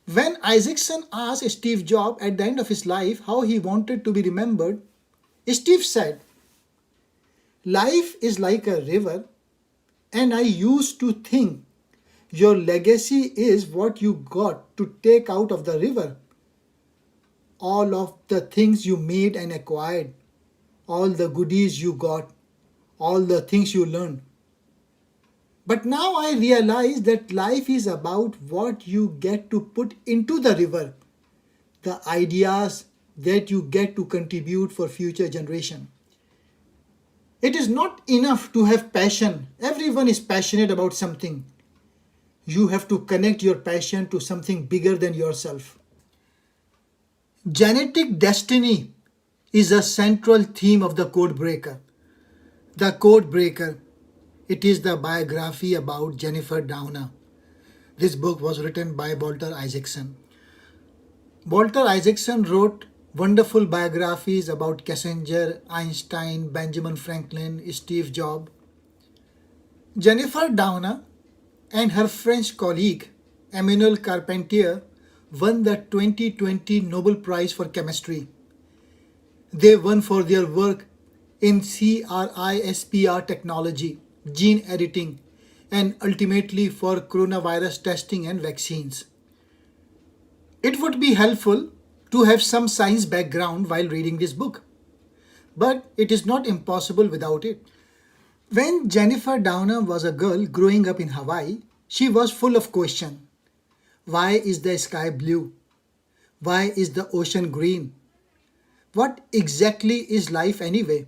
When Isaacson asked Steve Jobs at the end of his life how he wanted to be remembered, Steve said, "Life is like a river, and I used to think your legacy is what you got to take out of the river. All of the things you made and acquired, all the goodies you got, all the things you learned. But now I realize that life is about what you get to put into the river, the ideas that you get to contribute for future generation. It is not enough to have passion. Everyone is passionate about something. You have to connect your passion to something bigger than yourself." Genetic destiny is a central theme of The Codebreaker. The Codebreaker, it is the biography about Jennifer Doudna. This book was written by Walter Isaacson. Walter Isaacson wrote wonderful biographies about Kissinger, Einstein, Benjamin Franklin, Steve Jobs. Jennifer Doudna and her French colleague Emmanuel Carpentier won the 2020 Nobel Prize for Chemistry. They won for their work in CRISPR technology, gene editing, and ultimately for coronavirus testing and vaccines. It would be helpful to have some science background while reading this book, but it is not impossible without it. When Jennifer Doudna was a girl growing up in Hawaii, she was full of questions. Why is the sky blue? Why is the ocean green? What exactly is life anyway?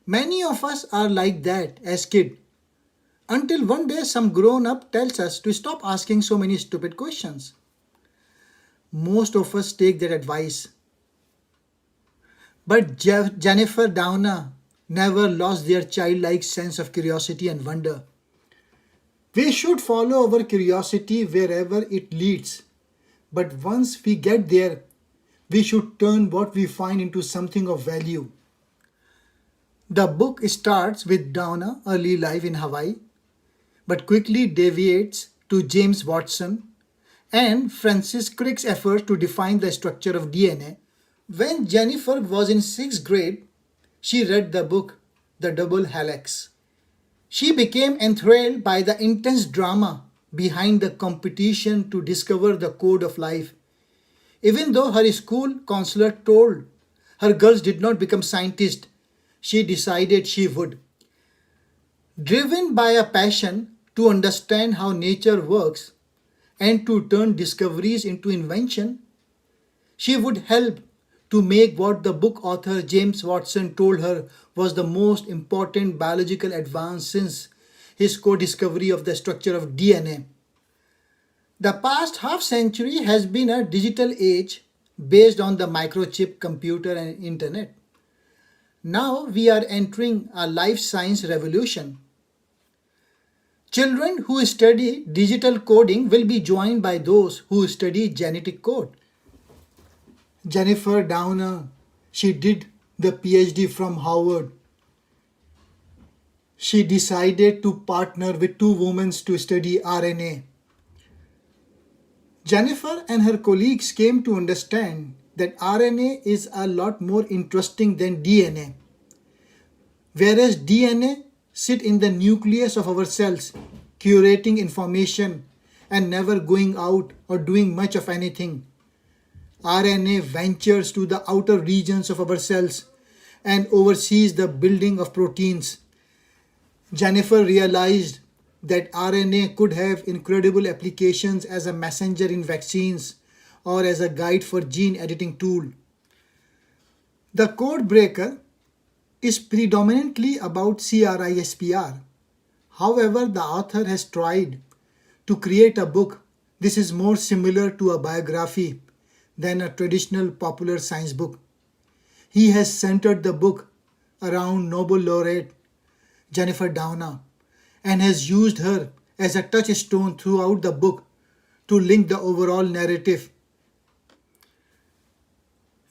Many of us are like that as kids, until one day some grown up tells us to stop asking so many stupid questions. Most of us take that advice. But Jennifer Doudna never lost their childlike sense of curiosity and wonder. We should follow our curiosity wherever it leads. But once we get there, we should turn what we find into something of value. The book starts with Doudna's early life in Hawaii, but quickly deviates to James Watson and Francis Crick's efforts to define the structure of DNA. When Jennifer was in sixth grade, she read the book The Double Helix. She became enthralled by the intense drama behind the competition to discover the code of life. Even though her school counselor told her girls did not become scientists, she decided she would. Driven by a passion to understand how nature works and to turn discoveries into invention, she would help to make what the book author James Watson told her was the most important biological advance since his co-discovery of the structure of DNA. The past half century has been a digital age based on the microchip, computer, and internet. Now we are entering a life science revolution. Children who study digital coding will be joined by those who study genetic code. Jennifer Doudna, she did the PhD from Harvard. She decided to partner with two women to study RNA. Jennifer and her colleagues came to understand that RNA is a lot more interesting than DNA. Whereas DNA sit in the nucleus of our cells, curating information and never going out or doing much of anything. RNA ventures to the outer regions of our cells and oversees the building of proteins. Jennifer realized that RNA could have incredible applications as a messenger in vaccines or as a guide for gene editing tool. The Codebreaker is predominantly about CRISPR. However, the author has tried to create a book. This is more similar to a biography than a traditional popular science book. He has centered the book around Nobel laureate Jennifer Doudna and has used her as a touchstone throughout the book to link the overall narrative.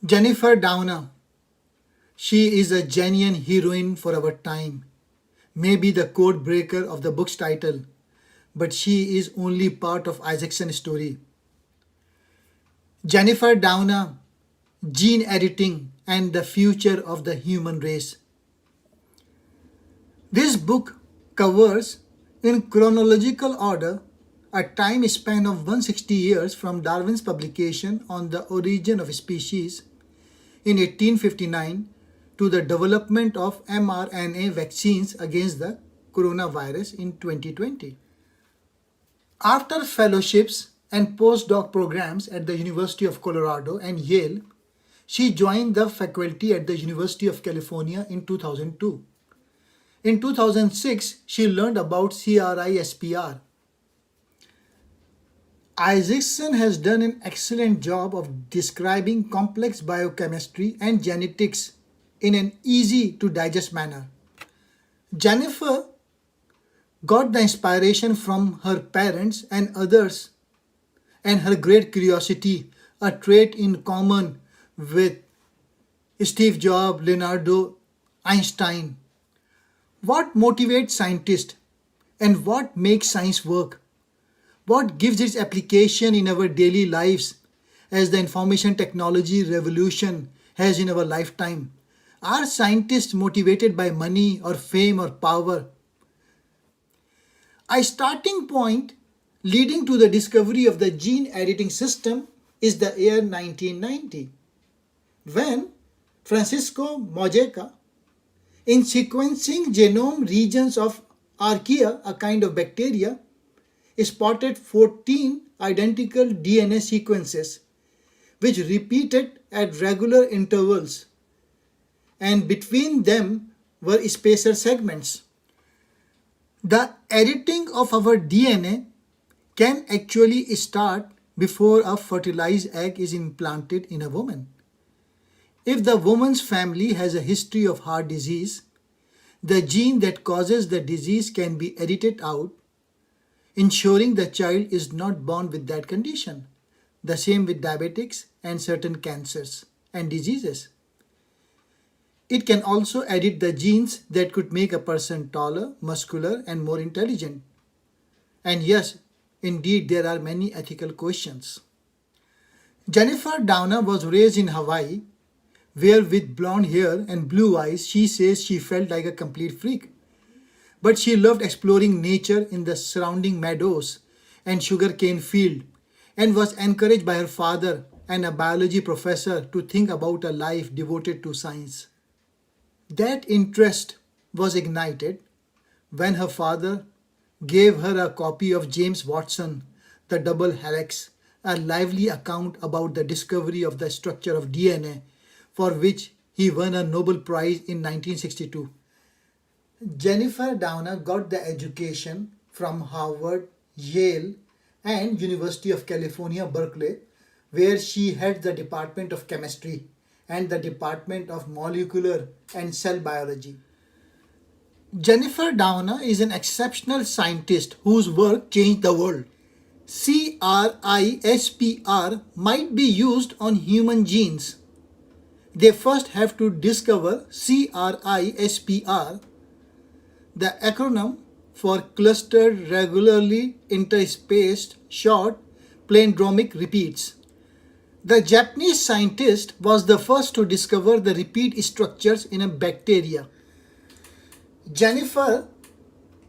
Jennifer Doudna, she is a genuine heroine for our time, maybe the code breaker of the book's title, but she is only part of Isaacson's story. Jennifer Doudna, Gene Editing and the Future of the Human Race. This book covers, in chronological order, a time span of 160 years from Darwin's publication on the origin of species in 1859 to the development of mRNA vaccines against the coronavirus in 2020. After fellowships and postdoc programs at the University of Colorado and Yale, she joined the faculty at the University of California in 2002. In 2006, she learned about CRISPR. Isaacson has done an excellent job of describing complex biochemistry and genetics in an easy to digest manner. Jennifer got the inspiration from her parents and others and her great curiosity, a trait in common with Steve Jobs, Leonardo, Einstein. What motivates scientists and what makes science work? What gives its application in our daily lives as the information technology revolution has in our lifetime? Are scientists motivated by money or fame or power? A starting point leading to the discovery of the gene editing system is the year 1990, when Francisco Mojica, in sequencing genome regions of Archaea, a kind of bacteria, spotted 14 identical DNA sequences which repeated at regular intervals, and between them were spacer segments. The editing of our DNA can actually start before a fertilized egg is implanted in a woman. If the woman's family has a history of heart disease, the gene that causes the disease can be edited out, ensuring the child is not born with that condition. The same with diabetics and certain cancers and diseases. It can also edit the genes that could make a person taller, muscular, and more intelligent. And yes, indeed, there are many ethical questions. Jennifer Doudna was raised in Hawaii, where with blonde hair and blue eyes, she says she felt like a complete freak. But she loved exploring nature in the surrounding meadows and sugarcane field, and was encouraged by her father and a biology professor to think about a life devoted to science. That interest was ignited when her father gave her a copy of James Watson, The Double Helix, a lively account about the discovery of the structure of DNA, for which he won a Nobel Prize in 1962. Jennifer Doudna got the education from Harvard, Yale, and University of California, Berkeley, where she head the Department of Chemistry and the Department of Molecular and Cell Biology. Jennifer Doudna is an exceptional scientist whose work changed the world. CRISPR might be used on human genes. They first have to discover CRISPR, the acronym for clustered regularly interspaced short palindromic repeats. The Japanese scientist was the first to discover the repeat structures in a bacteria. Jennifer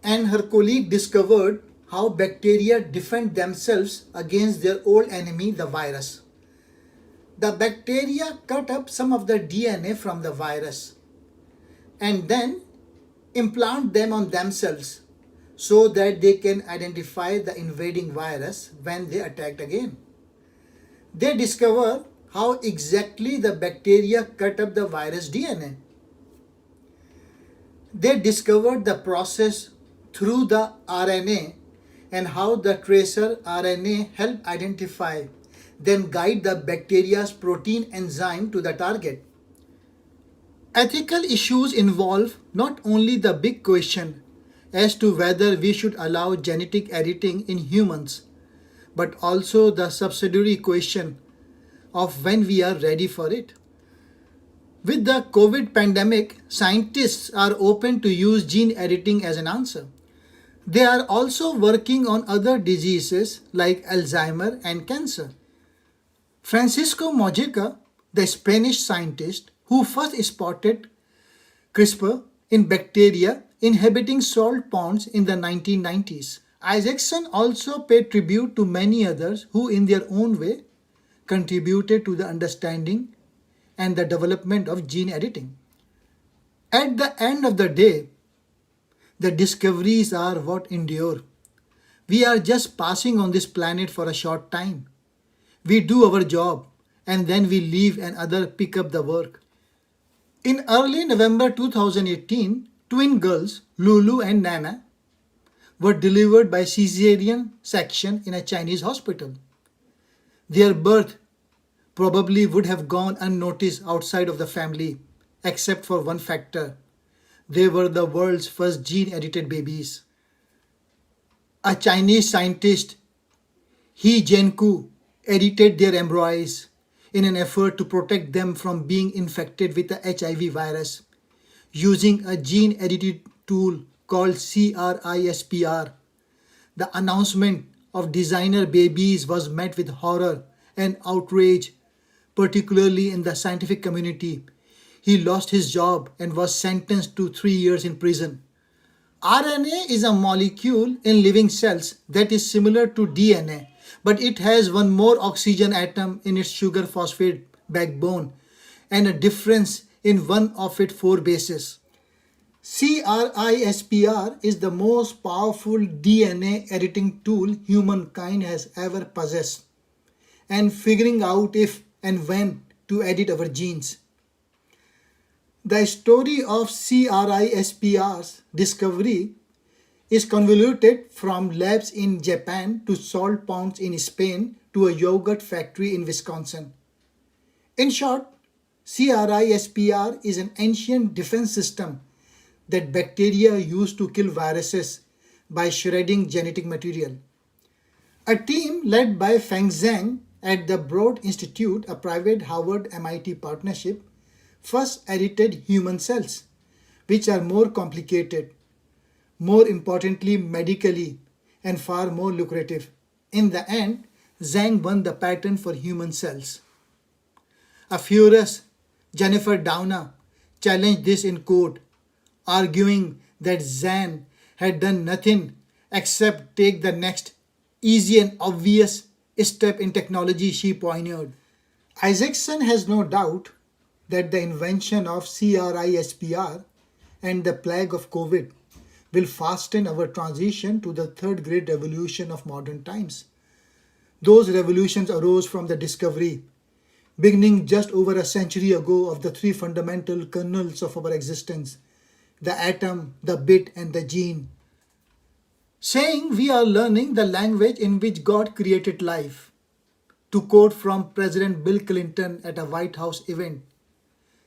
and her colleague discovered how bacteria defend themselves against their old enemy, the virus. The bacteria cut up some of the DNA from the virus and then implant them on themselves so that they can identify the invading virus when they attacked again. They discover how exactly the bacteria cut up the virus DNA. They discovered the process through the RNA and how the tracer RNA help identify, then guide the bacteria's protein enzyme to the target. Ethical issues involve not only the big question as to whether we should allow genetic editing in humans, but also the subsidiary question of when we are ready for it. With the COVID pandemic, scientists are open to use gene editing as an answer. They are also working on other diseases like Alzheimer and cancer. Francisco Mojica, the Spanish scientist who first spotted CRISPR in bacteria inhabiting salt ponds in the 1990s. Isaacson also paid tribute to many others who, in their own way, contributed to the understanding and the development of gene editing. At the end of the day, the discoveries are what endure. We are just passing on this planet for a short time. We do our job and then we leave and others pick up the work. In early November 2018, twin girls, Lulu and Nana, were delivered by cesarean section in a Chinese hospital. Their birth probably would have gone unnoticed outside of the family, except for one factor. They were the world's first gene-edited babies. A Chinese scientist, He Jiankui, edited their embryos in an effort to protect them from being infected with the HIV virus using a gene-edited tool called CRISPR. The announcement of designer babies was met with horror and outrage, particularly in the scientific community. He lost his job and was sentenced to 3 years in prison. RNA is a molecule in living cells that is similar to DNA, but it has one more oxygen atom in its sugar phosphate backbone and a difference in one of its 4 bases. CRISPR is the most powerful DNA editing tool humankind has ever possessed, and figuring out if and when to edit our genes. The story of CRISPR's discovery is convoluted, from labs in Japan to salt ponds in Spain to a yogurt factory in Wisconsin. In short, CRISPR is an ancient defense system that bacteria use to kill viruses by shredding genetic material. A team led by Feng Zhang at the Broad Institute, a private Harvard-MIT partnership, first edited human cells, which are more complicated, more importantly medically, and far more lucrative. In the end, Zhang won the patent for human cells. A furious Jennifer Doudna challenged this in court, arguing that Zhang had done nothing except take the next easy and obvious step in technology she pioneered. Isaacson has no doubt that the invention of CRISPR and the plague of COVID will fasten our transition to the third great revolution of modern times. Those revolutions arose from the discovery, beginning just over a century ago, of the 3 fundamental kernels of our existence: the atom, the bit, and the gene. Saying we are learning the language in which God created life, to quote from President Bill Clinton at a White House event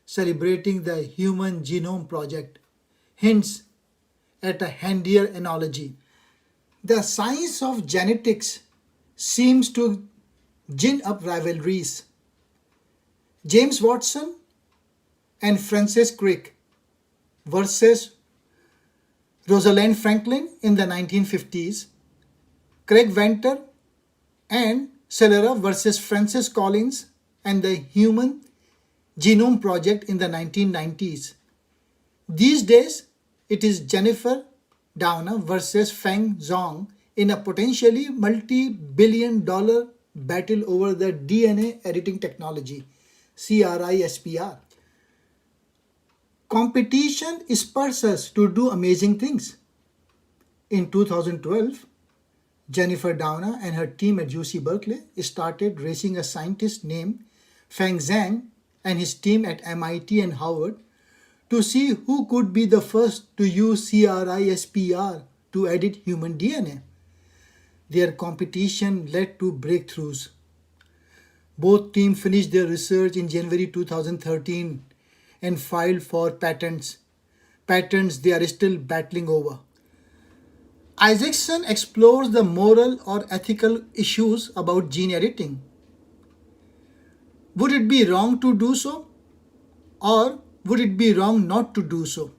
celebrating the Human Genome Project, hints at a handier analogy. The science of genetics seems to gin up rivalries. James Watson and Francis Crick versus Rosalind Franklin in the 1950s, Craig Venter and Celera versus Francis Collins and the Human Genome Project in the 1990s. These days, it is Jennifer Doudna versus Feng Zhang in a potentially multi-billion-dollar battle over the DNA editing technology, CRISPR. Competition spurs us to do amazing things. In 2012, Jennifer Doudna and her team at UC Berkeley started racing a scientist named Feng Zhang and his team at MIT and Harvard to see who could be the first to use CRISPR to edit human DNA. Their competition led to breakthroughs. Both teams finished their research in January 2013 and filed for patents they are still battling over. Isaacson explores the moral or ethical issues about gene editing. Would it be wrong to do so? Or would it be wrong not to do so?